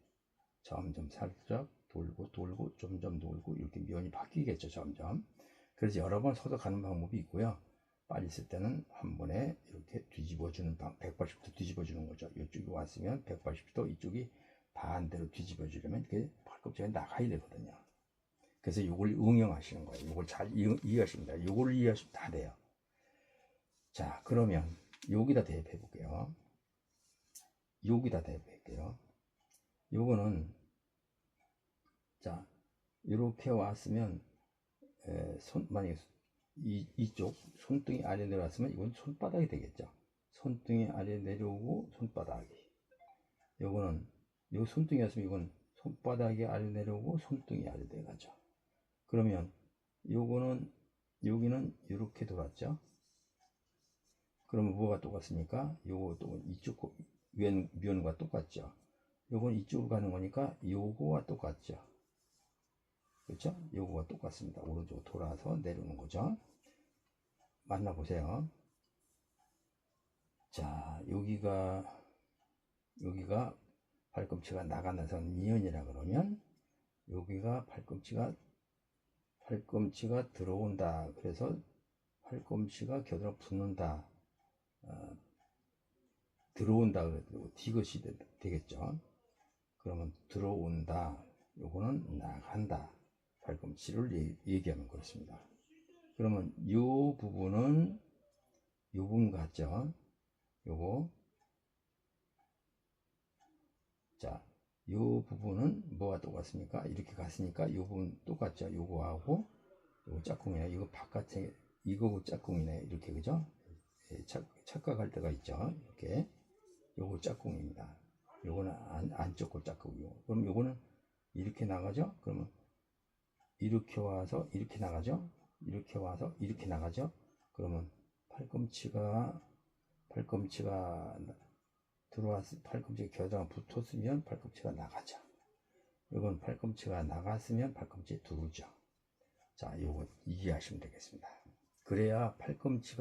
점점 살짝 돌고 점점 돌고 이렇게 면이 바뀌겠죠. 점점. 그래서 여러 번 서서 가는 방법이 있고요. 빨리 쓸 때는 한 번에 이렇게 뒤집어주는 180도 뒤집어주는 거죠. 이쪽이 왔으면 180도, 이쪽이 반대로 뒤집어주려면 이렇게 팔꿈치가 나가야 되거든요. 그래서 이걸 응용하시는 거예요. 이걸 잘 이해하시면 돼요. 이걸 이해하시면 다 돼요. 자, 그러면 여기다 대입해 볼게요. 여기다 대입할게요. 요거는, 자, 이렇게 왔으면 만약에 이쪽 손등이 아래 내려왔으면 이건 손바닥이 되겠죠. 손등이 아래 내려오고 손바닥이. 요거는 요 손등이었으면 이건 손바닥이 아래 내려오고 손등이 아래 내려가죠. 그러면 요거는 여기는 이렇게 돌았죠. 그러면 뭐가 똑같습니까? 요것도 이쪽 면과 똑같죠. 요건 이쪽으로 가는 거니까 요거와 똑같죠. 그렇죠? 요거와 똑같습니다. 오른쪽으로 돌아서 내려오는 거죠. 만나보세요. 자, 여기가 팔꿈치가 나가면서 니은이라 그러면 여기가 팔꿈치가 들어온다. 그래서 팔꿈치가 겨드랑이 붙는다. 들어온다 그래도 디귿이 되겠죠. 그러면 들어온다. 요거는 나간다. 팔꿈치를 얘기하면 그렇습니다. 그러면 요 부분은 요 부분 같죠? 요거. 자, 요 부분은 뭐가 똑같습니까? 이렇게 갔으니까 요 부분 똑같죠? 요거하고 요거 짝꿍이네. 이거 바깥에 이거고 짝꿍이네. 이렇게, 그죠? 착각할 때가 있죠. 이렇게. 요거 짝꿍입니다. 요거는 안쪽 거 짝꿍이고. 그럼 요거는 이렇게 나가죠? 그러면 이렇게 와서 이렇게 나가죠. 이렇게 와서 이렇게 나가죠. 그러면 팔꿈치가 들어왔을 팔꿈치가 겨드랑이 붙었으면 팔꿈치가 나가죠. 이건 팔꿈치가 나갔으면 팔꿈치 들어오죠. 자, 요거 이해하시면 되겠습니다. 그래야 팔꿈치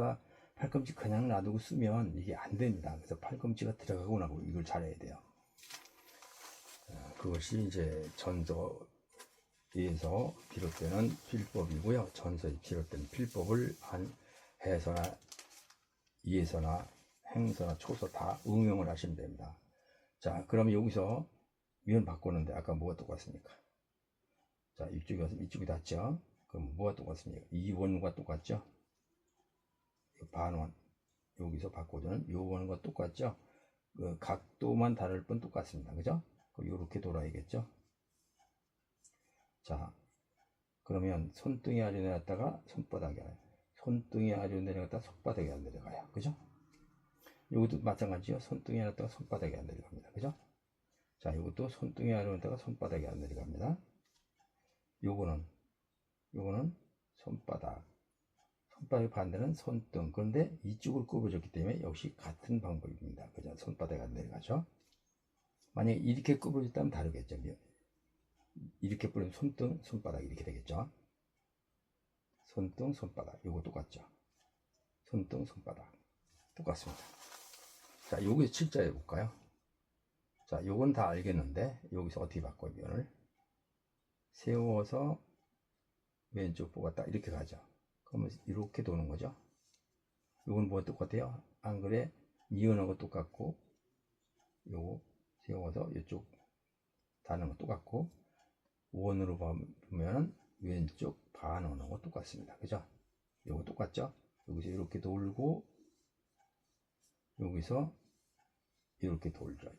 그냥 놔두고 쓰면 이게 안 됩니다. 그래서 팔꿈치가 들어가고 나고 이걸 잘해야 돼요. 그것이 이제 전서에서 비롯되는 필법이고요. 전서에 비롯된 필법을 한 해서나 이해서나 행서나 초서 다 응용을 하시면 됩니다. 자, 그럼 여기서 면 바꾸는데 아까 뭐가 똑같습니까? 자, 이쪽이 왔으면 이쪽이 닿죠? 그럼 뭐가 똑같습니까? 이 원과 똑같죠? 반원. 여기서 바꿔주는 요 원과 똑같죠? 그 각도만 다를 뿐 똑같습니다. 그죠? 이렇게 돌아야겠죠? 자, 그러면 손등이 아래로 내렸다가 손바닥이 아래로, 손등이 아래로 내려갔다가 손바닥이 안 내려가요. 그죠? 이것도 마찬가지요. 손등이 내렸다가 손바닥이 안 내려갑니다. 그죠? 자, 이것도 손등이 아래로 내렸다가 손바닥이 안 내려갑니다. 요거는 손바닥의 반대는 손등. 그런데 이쪽으로 굽어졌기 때문에 역시 같은 방법입니다. 그죠? 손바닥이 안 내려가죠? 만약에 이렇게 굽어졌다면 다르겠죠. 이렇게 뿌리면 손등, 손바닥 이렇게 되겠죠. 손등, 손바닥. 요거 똑같죠. 손등, 손바닥. 똑같습니다. 자, 요거 7자 해볼까요? 자, 요건 다 알겠는데, 여기서 어떻게 바꿔요, 면을? 세워서 왼쪽 뽑았다. 이렇게 가죠. 그러면 이렇게 도는 거죠. 요건 뭐가 똑같아요? 안 그래? 이은하고 똑같고, 요거 세워서 이쪽 다는 거 똑같고, 원으로 보면 왼쪽 반원하고 똑같습니다. 그죠? 요거 똑같죠? 여기서 이렇게 돌고 여기서 이렇게 돌죠.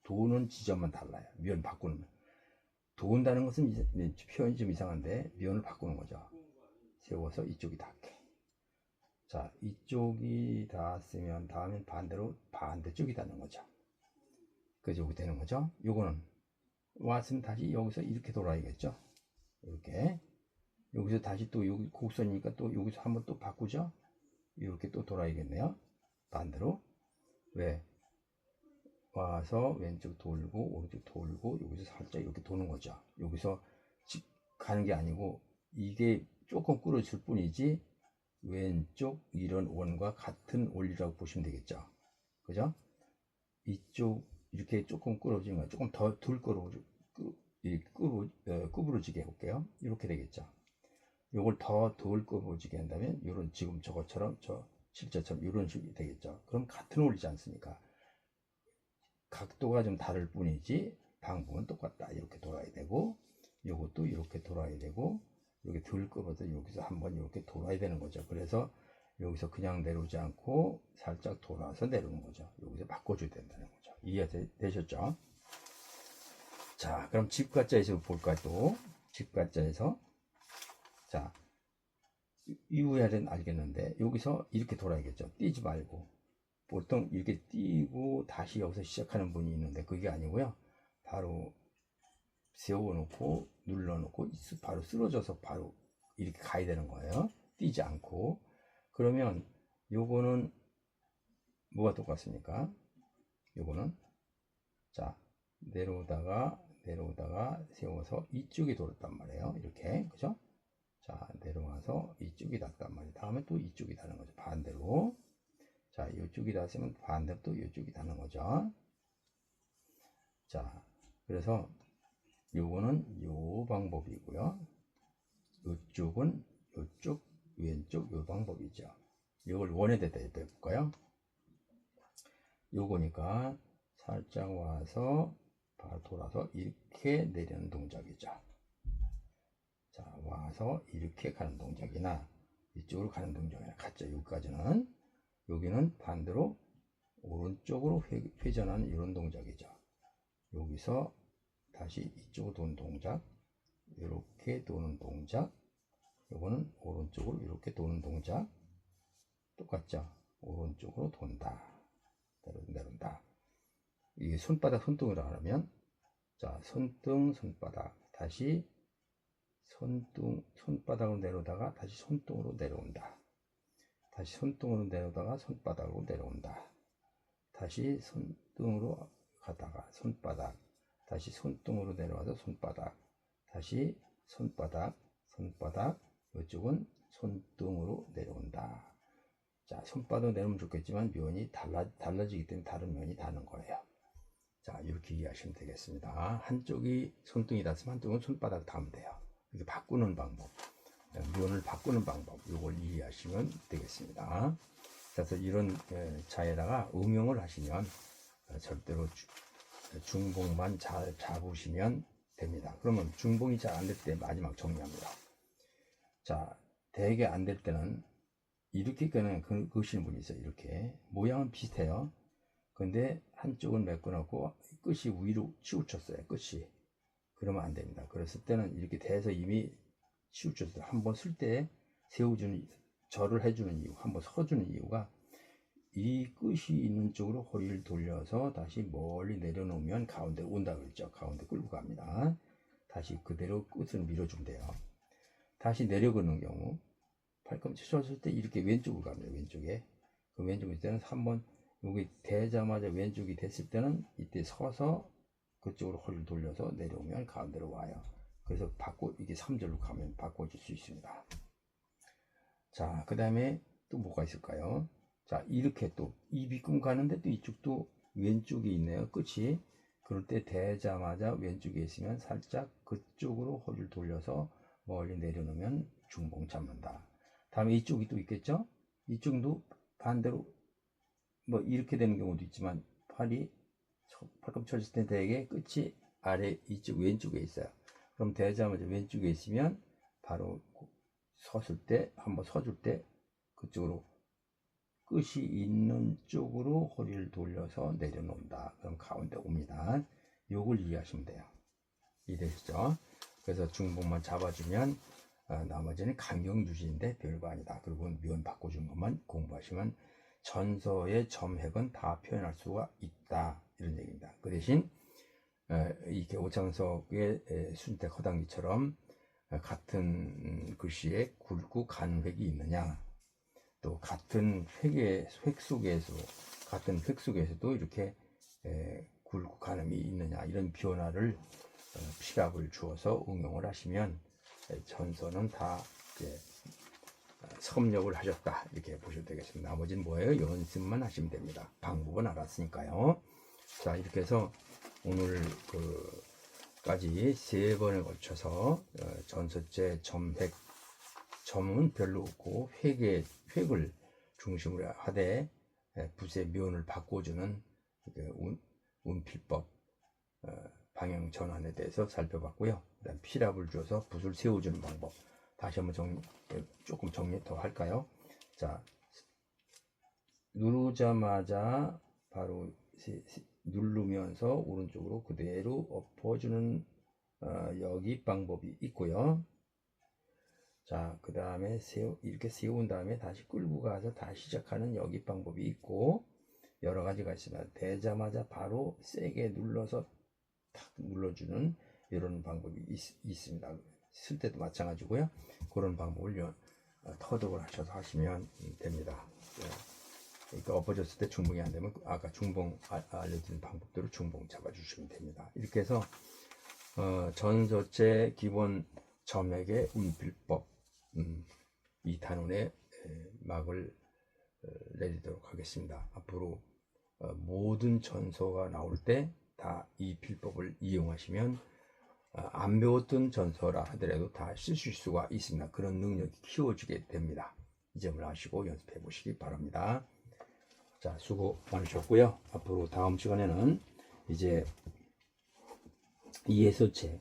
도는 지점만 달라요. 면 바꾸는 면. 돈다는 것은 표현이 좀 이상한데 면을 바꾸는 거죠. 세워서 이쪽이 닿게. 자, 이쪽이 닿았으면 다음엔 반대로 반대쪽이 닿는 거죠. 그죠? 여기 되는 거죠. 요거는 왔으면 다시 여기서 이렇게 돌아야겠죠. 이렇게 여기서 다시 또 여기 곡선이니까 또 여기서 한번 또 바꾸죠. 이렇게 또 돌아야겠네요. 반대로. 왜? 와서 왼쪽 돌고 오른쪽 돌고 여기서 살짝 이렇게 도는 거죠. 여기서 가는 게 아니고 이게 조금 끌어줄 뿐이지 왼쪽 이런 원과 같은 원리라고 보시면 되겠죠. 그죠? 이쪽 이렇게 조금 끌어주는 거 조금 더 덜 구부러지게 해볼게요. 이렇게 되겠죠. 요걸 더 덜 구부러지게 한다면 이런 지금 저것처럼 실제처럼 이런 식이 되겠죠. 그럼 같은 원리지 않습니까? 각도가 좀 다를 뿐이지 방법은 똑같다. 이렇게 돌아야 되고 요것도 이렇게 돌아야 되고 여기 덜 끄어서 여기서 한번 이렇게 돌아야 되는 거죠. 그래서 여기서 그냥 내려오지 않고 살짝 돌아서 내려오는 거죠. 여기서 바꿔줘야 된다는 거죠. 이해되셨죠? 자, 그럼 집가자에서 볼까요? 또 집가자에서 자, 이후에는 알겠는데 여기서 이렇게 돌아야겠죠. 뛰지 말고 보통 이렇게 뛰고 다시 여기서 시작하는 분이 있는데 그게 아니고요. 바로 세워놓고 눌러놓고 바로 쓰러져서 바로 이렇게 가야 되는 거예요. 뛰지 않고. 그러면 요거는 뭐가 똑같습니까? 요거는 자 내려오다가 세워서 이쪽이 돌았단 말이에요. 이렇게 그죠? 자 내려와서 이쪽이 닿단 말이에요. 다음에 또 이쪽이 닿는 거죠. 반대로. 자 이쪽이 닿으면 반대로 또 이쪽이 닿는 거죠. 자 그래서 요거는 요 방법이고요. 요쪽은 요쪽 왼쪽 요 방법이죠. 요걸 원에 대입해 볼까요? 요거니까 살짝 와서 바로 돌아서 이렇게 내리는 동작이죠. 자 와서 이렇게 가는 동작이나 이쪽으로 가는 동작이나 같죠. 여기까지는. 여기는 반대로 오른쪽으로 회전하는 이런 동작이죠. 여기서 다시 이쪽으로 도는 동작, 이렇게 도는 동작, 요거는 오른쪽으로 이렇게 도는 동작, 똑같죠? 오른쪽으로 돈다, 내려온다. 이게 손바닥 손등이라고 하면, 자 손등 손바닥 다시 손바닥으로 내려오다가 다시 손등으로 내려온다. 다시 손등으로 내려오다가 손바닥으로 내려온다. 다시 손등으로 가다가 손바닥, 다시 손등으로 내려와서 손바닥, 다시 손바닥, 이쪽은 손등으로 내려온다. 자, 손바닥으로 내려오면 좋겠지만 면이 달라지기 때문에 다른 면이 다른 거예요. 자, 이렇게 이해하시면 되겠습니다. 한쪽이 손등이 닿으면 한쪽은 손바닥 닿으면 돼요. 이렇게 바꾸는 방법, 면을 바꾸는 방법, 이걸 이해하시면 되겠습니다. 그래서 이런 자에다가 응용을 하시면 절대로 중봉만 잘 잡으시면 됩니다. 그러면 중봉이 잘 안 될 때 마지막 정리합니다. 자, 되게 안 될 때는 이렇게 그으시는 분이 있어요. 이렇게 모양은 비슷해요. 근데 한쪽은 메꿔놓고 끝이 위로 치우쳤어요. 끝이. 그러면 안 됩니다. 그랬을 때는 이렇게 돼서 이미 치우쳤어요. 한번 쓸 때 세워주는, 절을 해주는 이유, 한번 서주는 이유가 이 끝이 있는 쪽으로 허리를 돌려서 다시 멀리 내려놓으면 가운데 온다 그랬죠. 가운데 끌고 갑니다. 다시 그대로 끝을 밀어주면 돼요. 다시 내려가는 경우 팔꿈치 쳤을 때 이렇게 왼쪽으로 갑니다. 왼쪽에. 그 왼쪽에 있을 때는 한번 여기 대자마자 왼쪽이 됐을 때는 이때 서서 그쪽으로 허리를 돌려서 내려오면 가운데로 와요. 그래서 이게 3절로 가면 바꿔줄 수 있습니다. 자, 그 다음에 또 뭐가 있을까요? 자, 이렇게 또 입이 끔 가는데 또 이쪽도 왼쪽이 있네요. 끝이. 그럴 때 대자마자 왼쪽에 있으면 살짝 그쪽으로 허리를 돌려서 멀리 내려놓으면 중봉 잡는다. 다음에 이쪽이 또 있겠죠? 이쪽도 반대로 뭐 이렇게 되는 경우도 있지만 팔꿈치 쳤을 때 대개 끝이 아래 이쪽 왼쪽에 있어요. 그럼 대자마자 왼쪽에 있으면 바로 섰을 때 한번 서줄 때 그쪽으로 끝이 있는 쪽으로 허리를 돌려서 내려놓는다. 그럼 가운데 옵니다. 요걸 이해하시면 돼요. 이해되시죠? 그래서 중봉만 잡아주면 나머지는 간격 유지인데 별거 아니다. 그리고 면 바꿔주는 것만 공부하시면 전서의 점획은 다 표현할 수가 있다. 이런 얘기입니다. 그 대신 이렇게 오창석의 순택 허당기처럼 같은 글씨에 굵고 간 획이 있느냐, 또 같은 획 속에서도 이렇게 굵고 간음이 있느냐, 이런 변화를 피랍을 주어서 응용을 하시면 전서는 다 섭렵을 하셨다, 이렇게 보셔도 되겠습니다. 나머지는 뭐예요? 연습만 하시면 됩니다. 방법은 알았으니까요. 자, 이렇게 해서 오늘 까지 3번에 걸쳐서 전서체 점획, 점은 별로 없고 획을 중심으로 하되 붓의 면을 바꿔주는 운필법, 방향 전환에 대해서 살펴봤고요. 그다음 피랍을 줘서 붓을 세워주는 방법, 다시 한번 조금 정리 더 할까요? 자, 누르자마자 바로 누르면서 오른쪽으로 그대로 엎어주는 여기 방법이 있고요. 자, 그 다음에 이렇게 세운 다음에 다시 끌고 가서 다시 시작하는 여기 방법이 있고, 여러 가지가 있습니다. 대자마자 바로 세게 눌러서 탁 눌러주는 이런 방법이 있습니다. 쓸 때도 마찬가지고요. 그런 방법을 터득을 하셔서 하시면 됩니다. 그러니까 엎어졌을 때 중봉이 안 되면 아까 중봉 알려드린 방법대로 중봉 잡아주시면 됩니다. 이렇게 해서 전서체 기본 점액의 운필법 이 단원의 막을 내리도록 하겠습니다. 앞으로 모든 전서가 나올 때 다 이 필법을 이용하시면 안 배웠던 전서라 하더라도 다 쓰실 수가 있습니다. 그런 능력이 키워지게 됩니다. 이 점을 아시고 연습해 보시기 바랍니다. 자, 수고 많으셨고요. 앞으로 다음 시간에는 이제 예서체에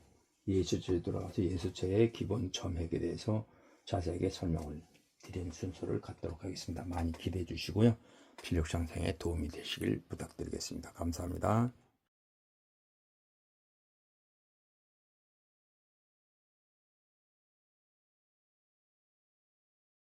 돌아가서 예서체의 기본 점획에 대해서 자세하게 설명을 드리는 순서를 갖도록 하겠습니다. 많이 기대해 주시고요. 필력 향상에 도움이 되시길 부탁드리겠습니다. 감사합니다.